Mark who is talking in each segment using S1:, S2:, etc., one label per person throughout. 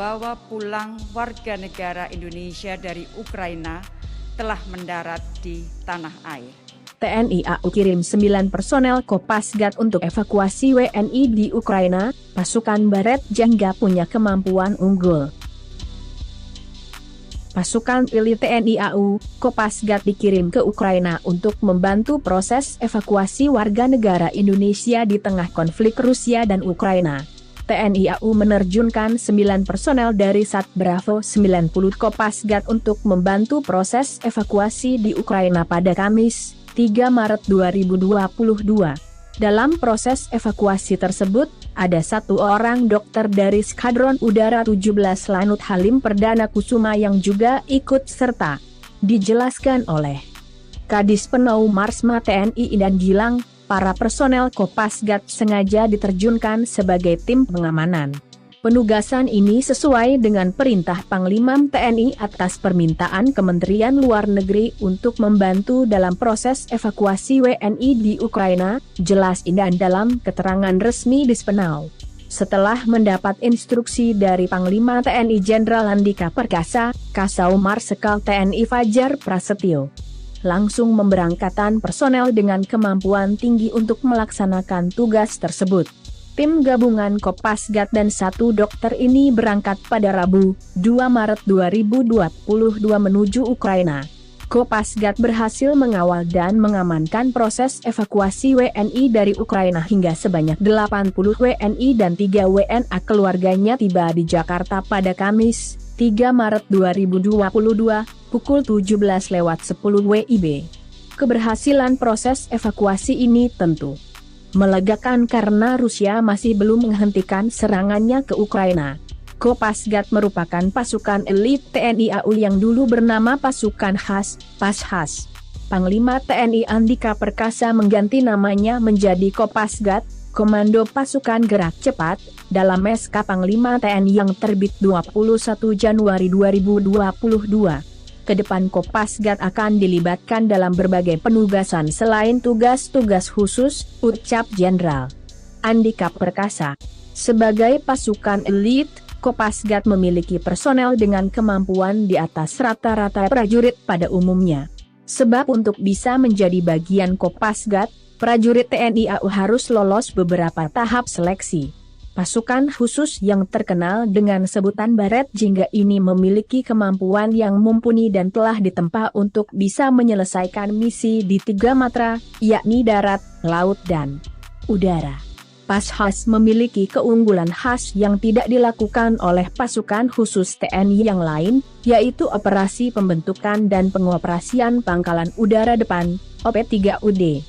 S1: membawa pulang warga negara Indonesia dari Ukraina telah mendarat di tanah air.
S2: TNI AU kirim 9 personel Kopasgat untuk evakuasi WNI di Ukraina. Pasukan Baret Jangga punya kemampuan unggul. Pasukan elit TNI AU, Kopasgat dikirim ke Ukraina untuk membantu proses evakuasi warga negara Indonesia di tengah konflik Rusia dan Ukraina. TNI AU menerjunkan 9 personel dari Sat Bravo 90 Kopasgat untuk membantu proses evakuasi di Ukraina pada Kamis, 3 Maret 2022. Dalam proses evakuasi tersebut, ada 1 orang dokter dari Skadron Udara 17 Lanut Halim Perdana Kusuma yang juga ikut serta. Dijelaskan oleh Kadis Penau Marsma TNI Indan Gilang, para personel Kopasgat sengaja diterjunkan sebagai tim pengamanan. Penugasan ini sesuai dengan perintah Panglima TNI atas permintaan Kementerian Luar Negeri untuk membantu dalam proses evakuasi WNI di Ukraina, jelas Indan dalam keterangan resmi Dispenau. Setelah mendapat instruksi dari Panglima TNI Jenderal Andika Perkasa, Kasau Marsekal TNI Fajar Prasetyo langsung memberangkatkan personel dengan kemampuan tinggi untuk melaksanakan tugas tersebut. Tim gabungan Kopasgat dan 1 dokter ini berangkat pada Rabu, 2 Maret 2022 menuju Ukraina. Kopasgat berhasil mengawal dan mengamankan proses evakuasi WNI dari Ukraina hingga sebanyak 80 WNI dan 3 WNA keluarganya tiba di Jakarta pada Kamis, 3 Maret 2022, pukul 17.10 WIB. Keberhasilan proses evakuasi ini tentu melegakan karena Rusia masih belum menghentikan serangannya ke Ukraina. Kopasgat merupakan pasukan elit TNI AU yang dulu bernama Pasukan Khas, Pashas. Panglima TNI Andika Perkasa mengganti namanya menjadi Kopasgat, Komando Pasukan Gerak Cepat, dalam SK Panglima TNI yang terbit 21 Januari 2022. Kedepan Kopasgat akan dilibatkan dalam berbagai penugasan selain tugas-tugas khusus, ucap Jenderal Andika Perkasa. Sebagai pasukan elit, Kopasgat memiliki personel dengan kemampuan di atas rata-rata prajurit pada umumnya. Sebab untuk bisa menjadi bagian Kopasgat, prajurit TNI AU harus lolos beberapa tahap seleksi. Pasukan khusus yang terkenal dengan sebutan Baret Jangga ini memiliki kemampuan yang mumpuni dan telah ditempa untuk bisa menyelesaikan misi di 3 matra, yakni darat, laut dan udara. Pashas memiliki keunggulan khas yang tidak dilakukan oleh pasukan khusus TNI yang lain, yaitu operasi pembentukan dan pengoperasian pangkalan udara depan, OP3UD.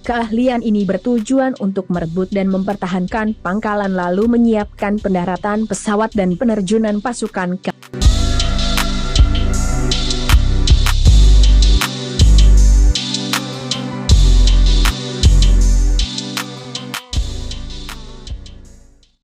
S2: Keahlian ini bertujuan untuk merebut dan mempertahankan pangkalan lalu menyiapkan pendaratan pesawat dan penerjunan pasukan